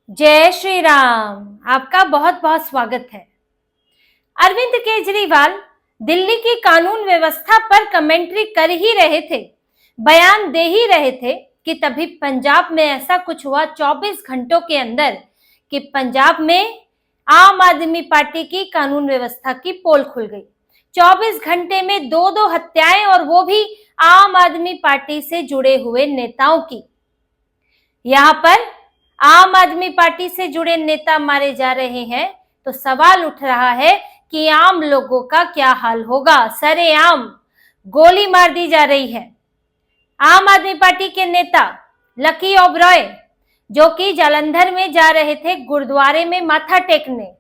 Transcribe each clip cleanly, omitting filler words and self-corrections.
जय श्री राम। आपका बहुत बहुत स्वागत है। अरविंद केजरीवाल दिल्ली की कानून व्यवस्था पर कमेंट्री कर ही रहे थे, बयान दे ही रहे थे कि तभी पंजाब में ऐसा कुछ हुआ 24 घंटों के अंदर कि पंजाब में आम आदमी पार्टी की कानून व्यवस्था की पोल खुल गई। 24 घंटे में दो हत्याएं, और वो भी आम आदमी पार्टी से जुड़े हुए नेताओं की। यहाँ पर आम आदमी पार्टी से जुड़े नेता मारे जा रहे हैं तो सवाल उठ रहा है कि आम लोगों का क्या हाल होगा। सरेआम गोली मार दी जा रही है। आम आदमी पार्टी के नेता लकी ओबरॉय, जो कि जालंधर में जा रहे थे गुरुद्वारे में माथा टेकने,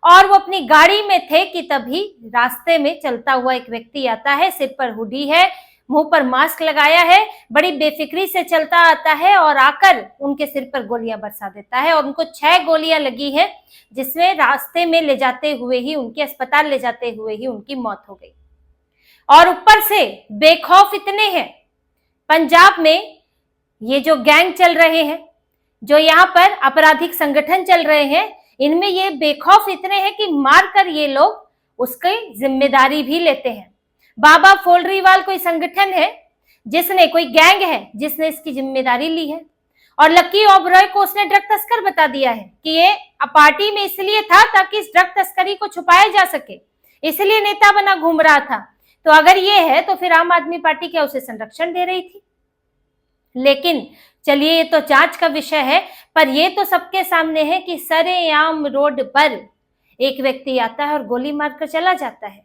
और वो अपनी गाड़ी में थे कि तभी रास्ते में चलता हुआ एक व्यक्ति आता है। सिर पर हुडी है, मुंह पर मास्क लगाया है, बड़ी बेफिक्री से चलता आता है और आकर उनके सिर पर गोलियां बरसा देता है। और उनको 6 गोलियां लगी है, जिसमें रास्ते में ले जाते हुए ही, उनके अस्पताल ले जाते हुए ही उनकी मौत हो गई। और ऊपर से बेखौफ इतने हैं पंजाब में, ये जो गैंग चल रहे हैं, जो यहाँ पर आपराधिक संगठन चल रहे हैं, इनमें ये बेखौफ इतने हैं कि मारकर ये लोग उसकी जिम्मेदारी भी लेते हैं। बाबा फोलरीवाल कोई संगठन है जिसने, कोई गैंग है जिसने इसकी जिम्मेदारी ली है, और लकी ओबरॉय को उसने ड्रग तस्कर बता दिया है कि ये पार्टी में इसलिए था ताकि इस ड्रग तस्करी को छुपाया जा सके, इसलिए नेता बना घूम रहा था। तो अगर ये है तो फिर आम आदमी पार्टी क्या उसे संरक्षण दे रही थी? लेकिन चलिए, ये तो जांच का विषय है, पर ये तो सबके सामने है कि सरेआम रोड पर एक व्यक्ति आता है और गोली मारकर चला जाता है।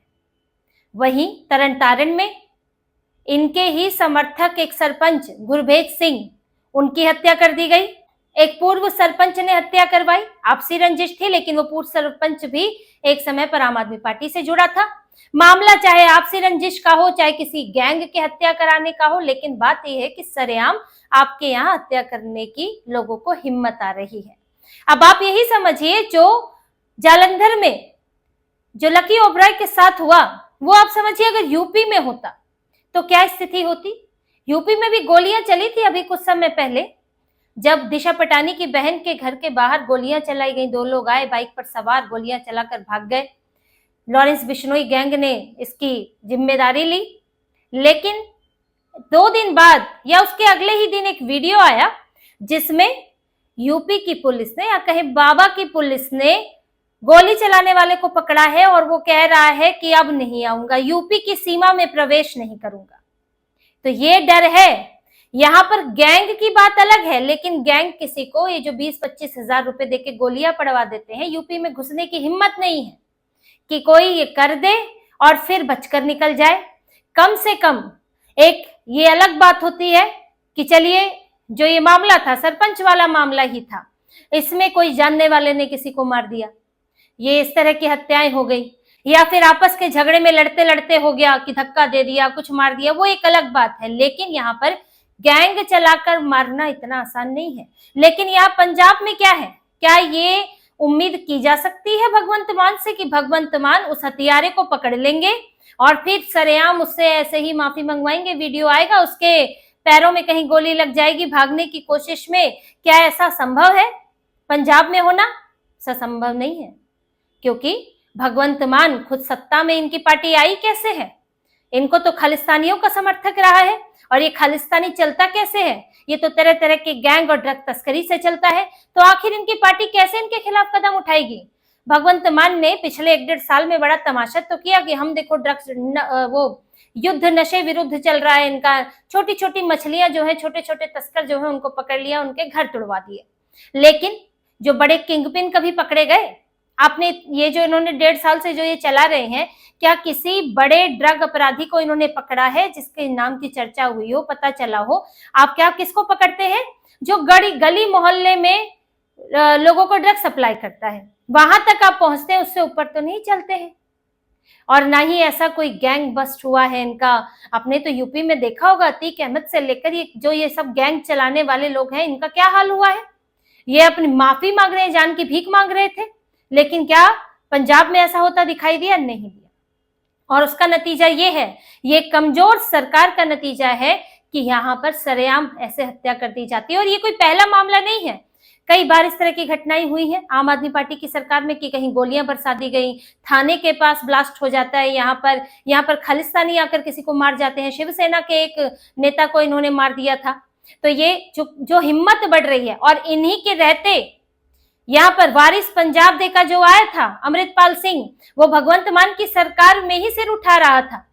वहीं तरनतारन में इनके ही समर्थक एक सरपंच गुरभेज सिंह, उनकी हत्या कर दी गई। एक पूर्व सरपंच ने हत्या करवाई, आपसी रंजिश थी, लेकिन वो पूर्व सरपंच भी एक समय पर आम आदमी पार्टी से जुड़ा था। मामला चाहे आपसी रंजिश का हो, चाहे किसी गैंग के हत्या कराने का हो, लेकिन बात यह है कि सरेआम आपके यहाँ हत्या करने की लोगों को हिम्मत आ रही है। अब आप यही समझिए, जो जालंधर में जो लकी ओबरॉय के साथ हुआ, वो आप समझिए अगर यूपी में होता तो क्या स्थिति होती। यूपी में भी गोलियां चली थी अभी कुछ समय पहले, जब दिशा पटानी की बहन के घर के बाहर गोलियां चलाई गई। 2 लोग आए बाइक पर सवार, गोलियां चलाकर भाग गए। लॉरेंस बिश्नोई गैंग ने इसकी जिम्मेदारी ली, लेकिन 2 दिन बाद या उसके अगले ही दिन एक वीडियो आया जिसमें यूपी की पुलिस ने, या कहे बाबा की पुलिस ने, गोली चलाने वाले को पकड़ा है और वो कह रहा है कि अब नहीं आऊंगा, यूपी की सीमा में प्रवेश नहीं करूंगा। तो ये डर है। यहाँ पर गैंग की बात अलग है, लेकिन गैंग किसी को ये जो 20-25 हजार रुपए देके गोलियां पड़वा देते हैं, यूपी में घुसने की हिम्मत नहीं है कि कोई ये कर दे और फिर बचकर निकल जाए। कम से कम एक ये अलग बात होती है कि चलिए, जो ये मामला था सरपंच वाला मामला ही था, इसमें कोई जानने वाले ने किसी को मार दिया, ये इस तरह की हत्याएं हो गई, या फिर आपस के झगड़े में लड़ते लड़ते हो गया कि धक्का दे दिया, कुछ मार दिया, वो एक अलग बात है। लेकिन यहाँ पर गैंग चलाकर मारना इतना आसान नहीं है। लेकिन यहाँ पंजाब में क्या है, क्या ये उम्मीद की जा सकती है भगवंत मान से कि भगवंत मान उस हत्यारे को पकड़ लेंगे और फिर सरेआम उससे ऐसे ही माफी मंगवाएंगे? वीडियो आएगा, उसके पैरों में कहीं गोली लग जाएगी भागने की कोशिश में। क्या ऐसा संभव है पंजाब में होना? ऐसा संभव नहीं है, क्योंकि भगवंत मान खुद सत्ता में इनकी पार्टी आई कैसे है? इनको तो खालिस्तानियों का समर्थक रहा है, और ये खालिस्तानी चलता कैसे है? ये तो तरह तरह के गैंग और ड्रग तस्करी से चलता है। तो आखिर इनकी पार्टी कैसे इनके खिलाफ कदम उठाएगी? भगवंत मान ने पिछले 1-1.5 साल में बड़ा तमाशा तो किया कि हम देखो ड्रग्स वो युद्ध नशे विरुद्ध चल रहा है इनका, छोटी छोटी मछलियां जो है, छोटे छोटे तस्कर जो है, उनको पकड़ लिया, उनके घर तुड़वा दिए। लेकिन जो बड़े किंगपिन कभी पकड़े गए? आपने ये जो इन्होंने 1.5 साल से जो ये चला रहे हैं, क्या किसी बड़े ड्रग अपराधी को इन्होंने पकड़ा है जिसके नाम की चर्चा हुई हो, पता चला हो? आप क्या किसको पकड़ते हैं? जो गली मोहल्ले में लोगों को ड्रग सप्लाई करता है, वहां तक आप पहुंचते हैं, उससे ऊपर तो नहीं चलते हैं। और ना ही ऐसा कोई गैंग बस्ट हुआ है इनका। आपने तो यूपी में देखा होगा, अतीक अहमद से लेकर ये सब गैंग चलाने वाले लोग हैं, इनका क्या हाल हुआ है? ये अपनी माफी मांग रहे हैं, जान की भीख मांग रहे थे। लेकिन क्या पंजाब में ऐसा होता दिखाई दिया? नहीं दिया। और उसका नतीजा ये है, ये कमजोर सरकार का नतीजा है कि यहाँ पर सरेआम ऐसे हत्या कर दी जाती है। और ये कोई पहला मामला नहीं है। कई बार इस तरह की घटनाएं हुई हैं आम आदमी पार्टी की सरकार में कि कहीं गोलियां बरसा दी गई, थाने के पास ब्लास्ट हो जाता है, यहाँ पर खालिस्तानी आकर किसी को मार जाते हैं, शिवसेना के एक नेता को इन्होंने मार दिया था। तो ये जो हिम्मत बढ़ रही है, और इन्हीं के रहते यहाँ पर वारिस पंजाब दे का जो आया था अमृतपाल सिंह, वो भगवंत मान की सरकार में ही सिर उठा रहा था,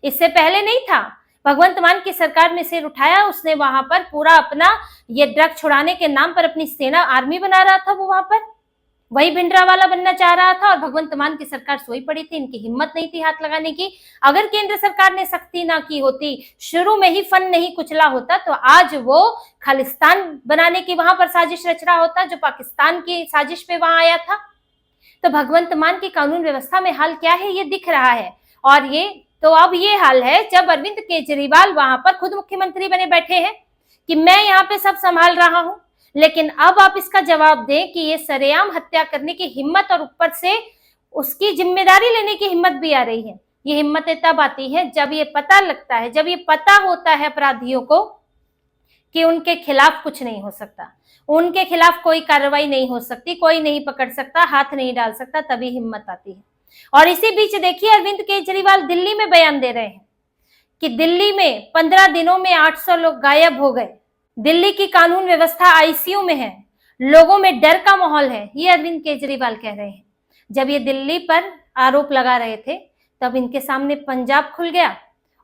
इससे पहले नहीं था। भगवंत मान की सरकार में सिर उठाया उसने, वहां पर पूरा अपना ये ड्रग छुड़ाने के नाम पर अपनी सेना आर्मी बना रहा था, वो वहां पर वही भिंडरावाला बनना चाह रहा था। और भगवंत मान की सरकार सोई पड़ी थी, इनकी हिम्मत नहीं थी हाथ लगाने की। अगर केंद्र सरकार ने सख्ती ना की होती, शुरू में ही फन नहीं कुचला होता, तो आज वो खालिस्तान बनाने की वहां पर साजिश रच रहा होता, जो पाकिस्तान की साजिश पे वहां आया था। तो भगवंत मान की कानून व्यवस्था में हाल क्या है ये दिख रहा है। और अब ये हाल है जब अरविंद केजरीवाल वहां पर खुद मुख्यमंत्री बने बैठे हैं कि मैं यहाँ पे सब संभाल रहा हूं, लेकिन अब आप इसका जवाब दें कि ये सरेआम हत्या करने की हिम्मत और ऊपर से उसकी जिम्मेदारी लेने की हिम्मत भी आ रही है। ये हिम्मतें तब आती है जब ये पता लगता है, जब ये पता होता है अपराधियों को कि उनके खिलाफ कुछ नहीं हो सकता, उनके खिलाफ कोई कार्रवाई नहीं हो सकती, कोई नहीं पकड़ सकता, हाथ नहीं डाल सकता, तभी हिम्मत आती है। और इसी बीच देखिए अरविंद केजरीवाल दिल्ली में बयान दे रहे हैं कि दिल्ली में 15 दिनों में 800 लोग गायब हो गए, दिल्ली की कानून व्यवस्था आईसीयू में है, लोगों में डर का माहौल है, ये अरविंद केजरीवाल कह रहे हैं। जब ये दिल्ली पर आरोप लगा रहे थे तब इनके सामने पंजाब खुल गया,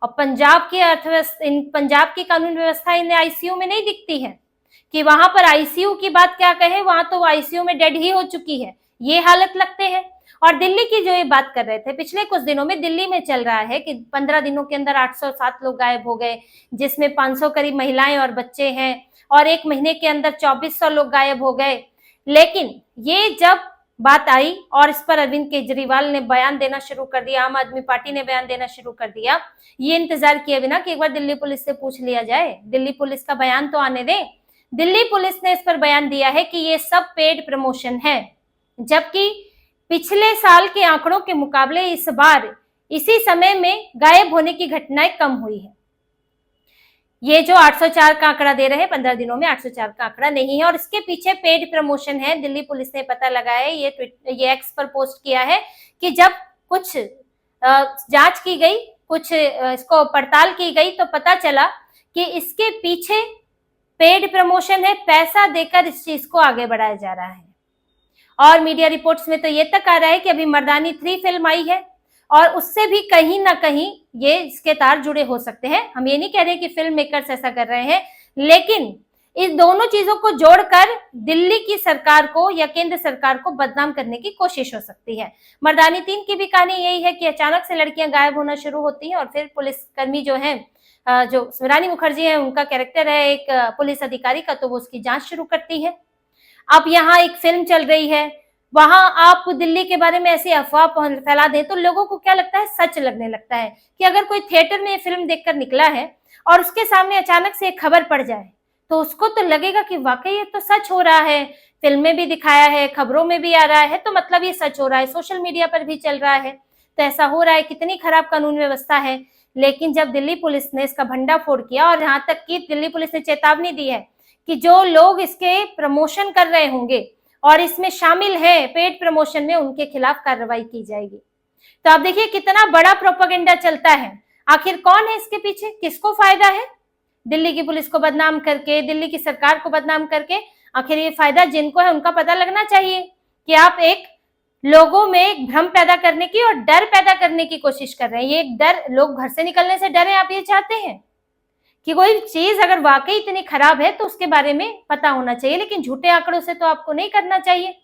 और पंजाब की अर्थव्यवस्था, पंजाब की कानून व्यवस्था इन्हें आईसीयू में नहीं दिखती है कि वहां पर आईसीयू की बात क्या कहे, वहां तो आईसीयू में डेड ही हो चुकी है, ये हालत लगते हैं। और दिल्ली की जो ये बात कर रहे थे, पिछले कुछ दिनों में दिल्ली में चल रहा है कि 15 दिनों के अंदर 807 लोग गायब हो गए, जिसमें 500 करीब महिलाएं और बच्चे हैं, और एक महीने के अंदर 2400 लोग गायब हो गए। लेकिन ये जब बात आई और इस पर अरविंद केजरीवाल ने बयान देना शुरू कर दिया, आम आदमी पार्टी ने बयान देना शुरू कर दिया, ये इंतजार किए बिना कि एक बार दिल्ली पुलिस से पूछ लिया जाए, दिल्ली पुलिस का बयान तो आने दें। दिल्ली पुलिस ने इस पर बयान दिया है कि ये सब पेड प्रमोशन है, जबकि पिछले साल के आंकड़ों के मुकाबले इस बार इसी समय में गायब होने की घटनाएं कम हुई है। ये जो 804 का आंकड़ा दे रहे हैं 15 दिनों में, 804 का आंकड़ा नहीं है, और इसके पीछे पेड प्रमोशन है। दिल्ली पुलिस ने पता लगाया है, ये एक्स पर पोस्ट किया है कि जब कुछ जांच की गई, कुछ इसको पड़ताल की गई, तो पता चला कि इसके पीछे पेड प्रमोशन है, पैसा देकर इस चीज को आगे बढ़ाया जा रहा है। और मीडिया रिपोर्ट्स में तो ये तक आ रहा है कि अभी मर्दानी 3 फिल्म आई है, और उससे भी कहीं ना कहीं ये इसके तार जुड़े हो सकते हैं। हम ये नहीं कह रहे कि फिल्म मेकर्स ऐसा कर रहे हैं, लेकिन इस दोनों चीजों को जोड़कर दिल्ली की सरकार को या केंद्र सरकार को बदनाम करने की कोशिश हो सकती है। मर्दानी 3 की भी कहानी यही है कि अचानक से लड़कियां गायब होना शुरू होती हैं, और फिर पुलिसकर्मी जो है, जो रानी मुखर्जी है, उनका कैरेक्टर है एक पुलिस अधिकारी का, तो वो उसकी जांच शुरू करती है। अब यहाँ एक फिल्म चल रही है, वहां आप दिल्ली के बारे में ऐसी अफवाह फैला दें तो लोगों को क्या लगता है, सच लगने लगता है। कि अगर कोई थिएटर में ये फिल्म देखकर निकला है और उसके सामने अचानक से एक खबर पड़ जाए, तो उसको तो लगेगा कि वाकई ये तो सच हो रहा है, फिल्म में भी दिखाया है, खबरों में भी आ रहा है, तो मतलब ये सच हो रहा है, सोशल मीडिया पर भी चल रहा है, तो ऐसा हो रहा है। कितनी खराब कानून व्यवस्था है। लेकिन जब दिल्ली पुलिस ने इसका भंडाफोड़ किया, और यहाँ तक कि दिल्ली पुलिस ने चेतावनी दी है कि जो लोग इसके प्रमोशन कर रहे होंगे और इसमें शामिल है पेड प्रमोशन में, उनके खिलाफ कार्रवाई की जाएगी। तो आप देखिए कितना बड़ा प्रोपेगेंडा चलता है। आखिर कौन है इसके पीछे, किसको फायदा है? दिल्ली की पुलिस को बदनाम करके, दिल्ली की सरकार को बदनाम करके, आखिर ये फायदा जिनको है उनका पता लगना चाहिए कि आप एक लोगों में एक भ्रम पैदा करने की और डर पैदा करने की कोशिश कर रहे हैं। ये एक डर, लोग घर से निकलने से डरे, आप ये चाहते हैं कि कोई चीज अगर वाकई इतनी खराब है तो उसके बारे में पता होना चाहिए, लेकिन झूठे आंकड़ों से तो आपको नहीं करना चाहिए।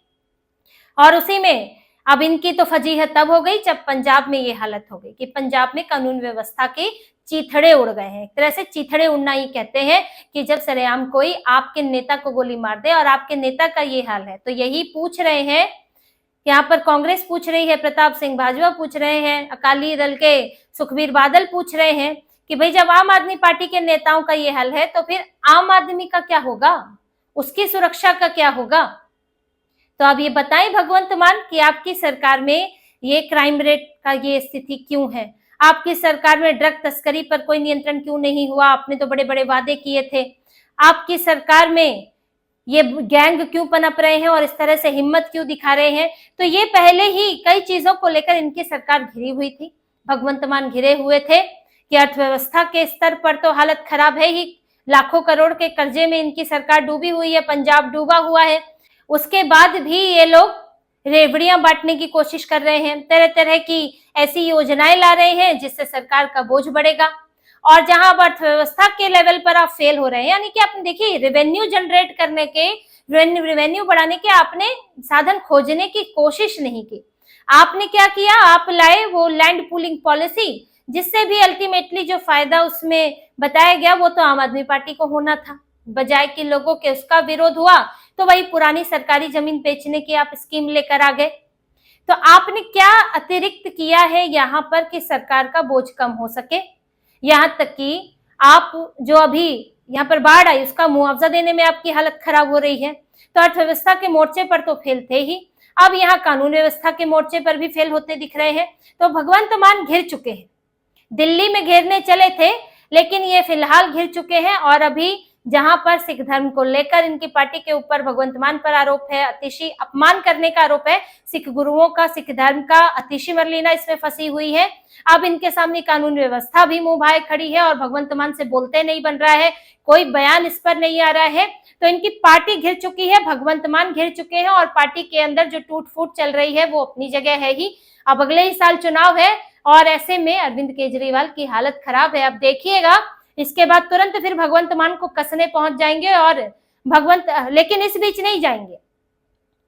और उसी में अब इनकी तो फजीहत तब हो गई जब पंजाब में ये हालत हो गई कि पंजाब में कानून व्यवस्था के चीथड़े उड़ गए हैं। एक तरह से चीथड़े उड़ना ही कहते हैं कि जब सरेआम कोई आपके नेता को गोली मार दे, और आपके नेता का ये हाल है। तो यही पूछ रहे हैं, यहाँ पर कांग्रेस पूछ रही है, प्रताप सिंह बाजवा पूछ रहे हैं, अकाली दल के सुखबीर बादल पूछ रहे हैं कि भाई जब आम आदमी पार्टी के नेताओं का ये हाल है तो फिर आम आदमी का क्या होगा, उसकी सुरक्षा का क्या होगा? तो अब ये बताएं भगवंत मान कि आपकी सरकार में ये क्राइम रेट का ये स्थिति क्यों है? आपकी सरकार में ड्रग तस्करी पर कोई नियंत्रण क्यों नहीं हुआ? आपने तो बड़े बड़े वादे किए थे। आपकी सरकार में ये गैंग क्यों पनप रहे हैं और इस तरह से हिम्मत क्यों दिखा रहे हैं। तो ये पहले ही कई चीजों को लेकर इनकी सरकार घिरी हुई थी। भगवंत मान घिरे हुए थे कि अर्थव्यवस्था के स्तर पर तो हालत खराब है ही, लाखों करोड़ के कर्जे में इनकी सरकार डूबी हुई है, पंजाब डूबा हुआ है। उसके बाद भी ये लोग रेवड़ियां बांटने की कोशिश कर रहे हैं, तरह तरह की ऐसी योजनाएं ला रहे हैं जिससे सरकार का बोझ बढ़ेगा। और जहां अब अर्थव्यवस्था के लेवल पर आप फेल हो रहे हैं, यानी कि आपने देखिए रेवेन्यू जनरेट करने के, रेवेन्यू बढ़ाने के आपने साधन खोजने की कोशिश नहीं की। आपने क्या किया, आप लाए वो लैंड पूलिंग पॉलिसी, जिससे भी अल्टीमेटली जो फायदा उसमें बताया गया वो तो आम आदमी पार्टी को होना था, बजाय कि लोगों के उसका विरोध हुआ तो वही पुरानी सरकारी जमीन बेचने की आप स्कीम लेकर आ गए। तो आपने क्या अतिरिक्त किया है यहाँ पर कि सरकार का बोझ कम हो सके। यहाँ तक कि आप जो अभी यहाँ पर बाढ़ आई उसका मुआवजा देने में आपकी हालत खराब हो रही है। तो अर्थव्यवस्था के मोर्चे पर तो फेल थे ही, अब यहाँ कानून व्यवस्था के मोर्चे पर भी फेल होते दिख रहे हैं। तो भगवंत मान घिर चुके हैं, दिल्ली में घेरने चले थे लेकिन ये फिलहाल घिर चुके हैं। और अभी जहां पर सिख धर्म को लेकर इनकी पार्टी के ऊपर भगवंत मान पर आरोप है, अतिशी अपमान करने का आरोप है, सिख गुरुओं का, सिख धर्म का अतिशी मरलीना इसमें फंसी हुई है। अब इनके सामने कानून व्यवस्था भी मुंह भाए खड़ी है और भगवंत मान से बोलते नहीं बन रहा है, कोई बयान इस पर नहीं आ रहा है। तो इनकी पार्टी घिर चुकी है, भगवंत मान घिर चुके हैं और पार्टी के अंदर जो टूट फूट चल रही है वो अपनी जगह है ही। अब अगले ही साल चुनाव है और ऐसे में अरविंद केजरीवाल की हालत खराब है। अब देखिएगा इसके बाद तुरंत फिर भगवंत मान को कसने पहुंच जाएंगे और लेकिन इस बीच नहीं जाएंगे।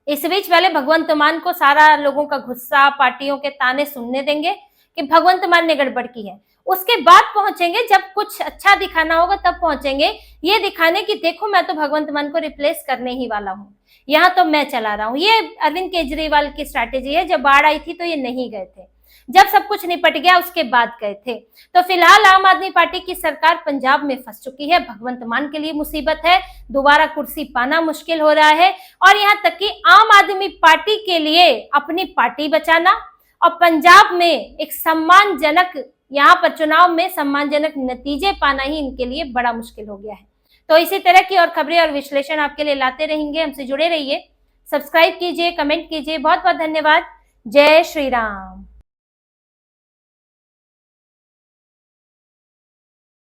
इस बीच पहले भगवंत मान को सारा लोगों का गुस्सा, पार्टियों के ताने सुनने देंगे कि भगवंत मान ने गड़बड़ की है। उसके बाद पहुंचेंगे, जब कुछ अच्छा दिखाना होगा तब पहुंचेंगे, ये दिखाने की देखो मैं तो भगवंत मान को रिप्लेस करने ही वाला हूँ, यहाँ तो मैं चला रहा हूँ। ये अरविंद केजरीवाल की स्ट्रैटेजी है। जब बाढ़ आई थी तो ये नहीं गए थे, जब सब कुछ निपट गया उसके बाद गए थे। तो फिलहाल आम आदमी पार्टी की सरकार पंजाब में फंस चुकी है, भगवंत मान के लिए मुसीबत है, दोबारा कुर्सी पाना मुश्किल हो रहा है। और यहाँ तक कि आम आदमी पार्टी के लिए अपनी पार्टी बचाना और पंजाब में एक सम्मानजनक, यहाँ पर चुनाव में सम्मानजनक नतीजे पाना ही इनके लिए बड़ा मुश्किल हो गया है। तो इसी तरह की और खबरें और विश्लेषण आपके लिए लाते रहेंगे, हमसे जुड़े रहिए, सब्सक्राइब कीजिए, कमेंट कीजिए। बहुत बहुत धन्यवाद। जय श्री राम।